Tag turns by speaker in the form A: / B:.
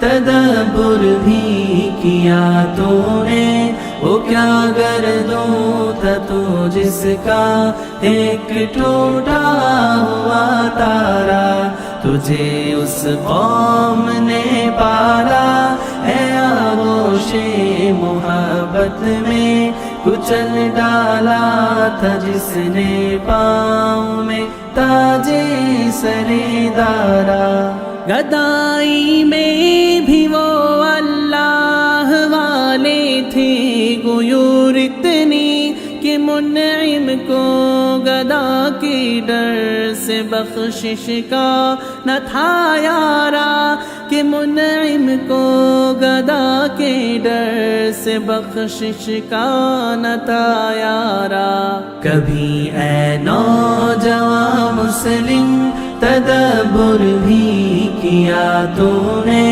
A: تدبر بھی کیا تو نے، وہ کیا گردوں تھا تو جس کا ایک ٹوٹا ہوا تارا، تجھے اس قوم نے پالا اے آغوش محبت میں، کچل ڈالا تھا جس نے پاؤں میں تاج سر دارا۔ گدائی میں بھی وہ اللہ والے تھے غیور اتنی کہ منعم کو گدا کے ڈر سے بخشش کا نہ تھا یارا، کہ منعم کو گدا کے ڈر سے بخشش کا نہ تھا یارا۔ کبھی اے نوجوان مسلم تدبر بھی کیا تو نے،